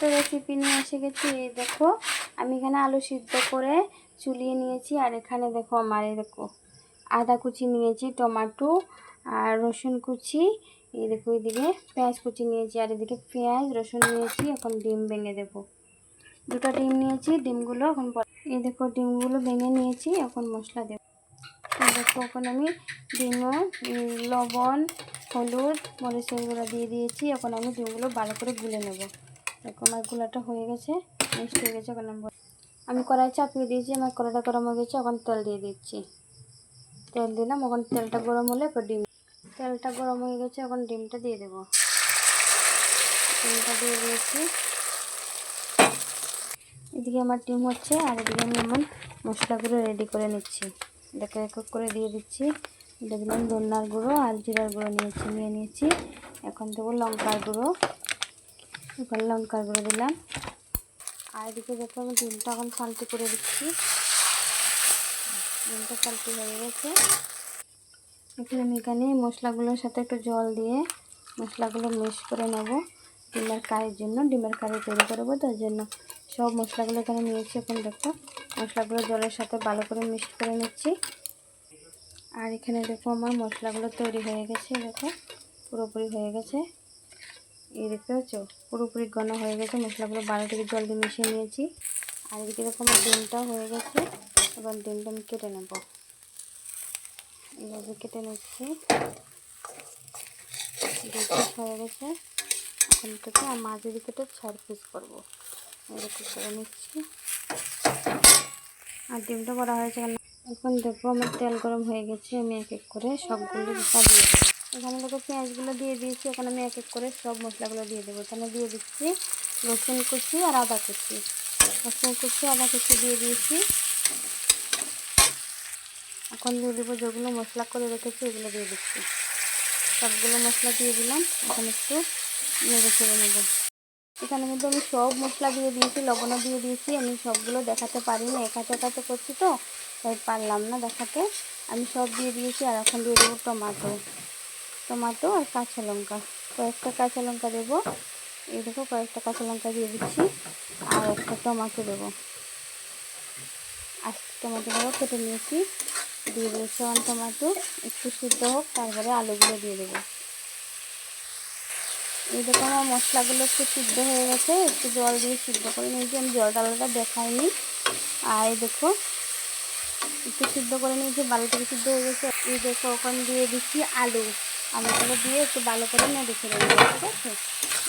একটা রেসিপি নিয়ে এসে গেছি। এই দেখো আমি এখানে আলু সিদ্ধ করে চুলিয়ে নিয়েছি, আর এখানে দেখো আমার এই দেখো আদা কুচি নিয়েছি, টমেটো আর রসুন কুচি, এই দেখো এদিকে পেঁয়াজ কুচি নিয়েছি, আর এদিকে পেঁয়াজ রসুন নিয়েছি। এখন ডিম ভেঙে দেবো। দুটো ডিম নিয়েছি, ডিমগুলো এখন এই দেখো ডিমগুলো ভেঙে নিয়েছি। এখন মশলা দেবো। দেখো এখন আমি ডিমও লবণ হলুদ মরিচের গুঁড়া দিয়ে দিয়েছি। এখন আমি ডিমগুলো ভালো করে গুলে নেব। দেখো আমার গুলাটা হয়ে গেছে, মিক্সড হয়ে গেছে। এখন আমি কড়াই চাপিয়ে দিয়েছি, আমার কড়াইটা গরম হয়ে গেছে। এখন তেল দিয়ে দিচ্ছি, তেল দিলাম। এখন তেলটা গরম হলে এরপর তেলটা গরম হয়ে গেছে। এখন ডিমটা দিয়ে দেবো। ডিমটা দিয়ে দিয়েছি। এদিকে আমার ডিম হচ্ছে, আর এদিকে আমি এমন মশলাগুলো রেডি করে নিচ্ছি। দেখো এক এক করে দিয়ে দিচ্ছি। দেখলাম ধনিয়ার গুঁড়ো আর জিরার গুঁড়ো নিয়ে নিয়েছি। এখন দেবো লঙ্কার গুঁড়ো। এখন লঙ্কার গুঁড়ো দিলাম। আর এদিকে দেখো আমি ডিমটা এখন পাল্টি করে দিচ্ছি। ডিমটা পাল্টি হয়ে গেছে। এখন আমি এখানে মশলাগুলোর সাথে একটু জল দিয়ে মশলাগুলো মিক্স করে নেব ডিমের কারির জন্য। ডিমের কারি তৈরি করবো, তার জন্য সব মশলাগুলো এখানে নিয়েছি। এখন দেখো মশলাগুলো জলের সাথে ভালো করে মিক্স করে নিচ্ছি। আর এখানে দেখো আমার মশলাগুলো তৈরি হয়ে গেছে। দেখো পুরোপুরি হয়ে গেছে। এই দেখতে পাচ্ছ পুরোপুরি ঘন হয়ে গেছে। মশলাগুলো ভালো থেকে জল দিয়ে মিশিয়ে নিয়েছি। আর এদিকে দেখো আমার ডিমটাও হয়ে গেছে। এবার ডিমটা আমি কেটে নেব। এইভাবে কেটে নিচ্ছি। 2 পিস হয়ে গেছে। এখন থেকে মাঝে দিকে 4 পিস করবো। এরকম করে নিচ্ছি। আর ডিমটা বড় হয়েছে। এখন দেখো আমার তেল গরম হয়ে গেছে। আমি এক এক করে সবগুলো দিয়ে দেবো। এখানে দেখো পেঁয়াজগুলো দিয়ে দিয়েছি। এখন আমি এক এক করে সব মশলাগুলো দিয়ে দেবো। এখানে দিয়ে দিচ্ছি রসুন কুচি আর আদা কুচি। রসুন কুচি আদা কুচি দিয়ে দিয়েছি। এখন দিয়ে দেবো যেগুলো মশলা করে রেখেছি, এগুলো দিয়ে দিচ্ছি। সবগুলো মশলা দিয়ে দিলাম। এখন একটু নেড়ে ছেড়ে নেবো। এখানে কিন্তু আমি সব মশলা দিয়ে দিয়েছি, লবণও দিয়ে দিয়েছি। আমি সবগুলো দেখাতে পারিনি, একাতে করছি তো তাই পারলাম না দেখাতে। আমি সব দিয়ে দিয়েছি। আর এখন দিয়ে দেবো টমাটো আর কাঁচা লঙ্কা। কয়েকটা কাঁচা লঙ্কা দেবো। এই দেখো কয়েকটা কাঁচা লঙ্কা দিয়ে দিচ্ছি। আর একটা টমাটো দেবো। আর টমাটোগুলো কেটে নিয়েছি, দিয়ে দেবো। টমাটো একটু সিদ্ধ হোক, তারপরে আলুগুলো দিয়ে দেবো। এই দেখো আমার মশলাগুলো একটু সিদ্ধ হয়ে গেছে। একটু জল দিয়ে সিদ্ধ করে নিয়েছি। আমি জলটা দেখাইনি। আর এই দেখো একটু সিদ্ধ করে নিয়েছি, ভালো থেকে সিদ্ধ হয়ে গেছে। এই দেখো ওখানে দিয়ে দিচ্ছি আলুগুলো দিয়ে একটু ভালো করে নেড়ে ছেড়ে নেবো। ঠিক আছে,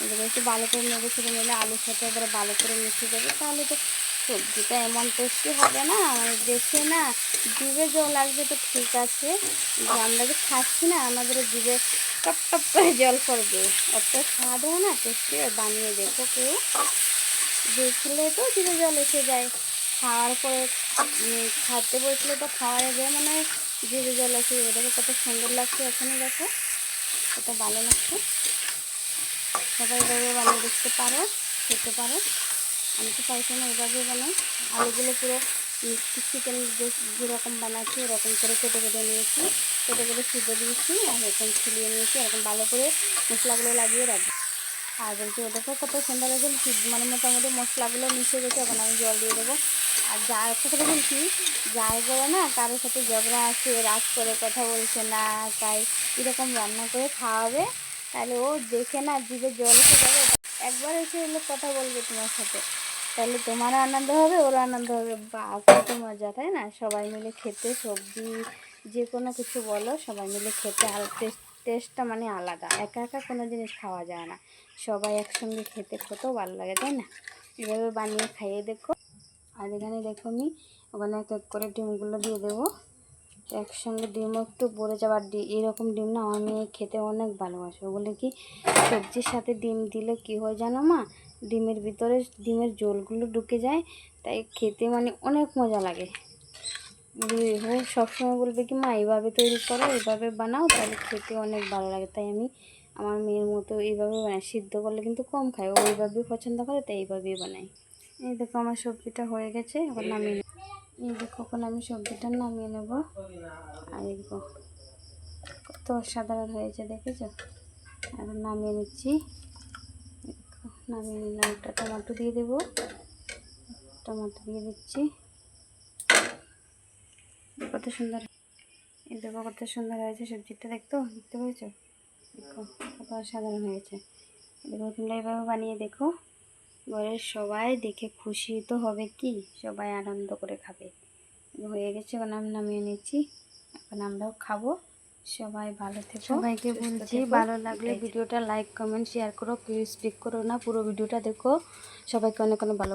এগুলো একটু ভালো করে নেড়ে ছেড়ে নিলে আলুর সাথে এবারে ভালো করে মিশে যাবে। তাহলে তো সবজিটা এমন টেস্টি হবে না, দেখে না জিভে জল আসবে। তো ঠিক আছে, যে আমরা যে খাচ্ছি না আমাদের জিভে টপ টপ করে জল পড়বে। অত স্বাদ হয় না, টেস্টি বানিয়ে দেখো কেউ, দেখলে তো জিভে জল এসে যায়। খাওয়ার পরে খাতে বসলে তো খাওয়ার আগে মানে জিভে জল এসে যাবে। দেখো কত সুন্দর লাগছে। এখনই দেখো কত ভালো লাগছে। সবাই এভাবে বানিয়ে দেখতে পারো, খেতে পারো। আমি তো চাইছি না এভাবে বানাই। আলুগুলো পুরো চিকেন যেরকম বানাচ্ছি এরকম করে কেটে নিয়েছি, কেটে সিদ্ধ দিয়েছি। আর এখন ছিলিয়ে নিয়েছি। এরকম ভালো করে মশলাগুলো লাগিয়ে রাখবো। আর বলছি দেখো কত সুন্দর হয়েছে। মানে মোটামুটি মশলাগুলো মিশে গেছে। এখন আমি জল দিয়ে দেবো। আর যা একটা করে বলছি, যাই করে না কারোর সাথে ঝগড়া আছে, রাগ করে কথা বলছে না, তাই এরকম রান্না করে খাওয়াবে, তাহলে ও দেখে না জিভে জল এসে যাবে। একবার এসে এলে কথা বলবে তোমার সাথে, তাহলে তোমারও আনন্দ হবে, ওরও আনন্দ হবে। বা কত মজা, তাই না? সবাই মিলে খেতে, সবজি যে কোনো কিছু বলো, সবাই মিলে খেতে। আর টেস্টটা মানে আলাদা। একা একা কোনো জিনিস খাওয়া যায় না, সবাই একসঙ্গে খেতে কত ভালো লাগে, তাই না? এভাবে বানিয়ে খাইয়ে দেখো। আর এখানে দেখো আমি ওখানে এক এক করে ডিমগুলো দিয়ে দেবো একসঙ্গে। ডিমও একটু পড়ে যাবার এরকম ডিম না আমার মেয়ে খেতে অনেক ভালোবাসে। বলে কি সবজির সাথে ডিম দিলে কি হয় জানো মা, ডিমের ভিতরে ডিমের জলগুলো ঢুকে যায়, তাই খেতে মানে অনেক মজা লাগে। ও সবসময় বলবে কি মা এইভাবে তৈরি করো, এইভাবে বানাও, তাহলে খেতে অনেক ভালো লাগে। তাই আমি আমার মেয়ের মতো এইভাবে বানাই। সিদ্ধ করলে কিন্তু কম খায়, ও এইভাবেই পছন্দ করে, তাই এইভাবেই বানাই। এই দেখো আমার সবজিটা হয়ে গেছে। এখন নামিয়ে এই দেখো এখন আমি সবজিটা নামিয়ে নেব। আর এই দেখো কত অসাধারণ হয়েছে, দেখেছো? এখন নামিয়ে নিচ্ছি। নামিয়ে নিলাম। একটা টমেটো দিয়ে দেবো, টমেটো দিয়ে দিচ্ছি। কত সুন্দর, এই দেখো কত সুন্দর হয়েছে সবজিটা, দেখতে পেয়েছো? দেখো কত অসাধারণ হয়েছে। দেখো তোমরা এইভাবে বানিয়ে দেখো, ঘরের সবাই দেখে খুশি তো হবে, কি সবাই আনন্দ করে খাবে। হয়ে গেছে, এখন আমি নামিয়ে নিচ্ছি, এখন আমরাও খাবো। সবাই ভালো থেকো, সবাইকে বলছি ভালো লাগলে ভিডিওটা লাইক কমেন্ট শেয়ার করো, প্লিজ স্কিপ করো না, পুরো ভিডিওটা দেখো। সবাইকে অনেক অনেক ভালো।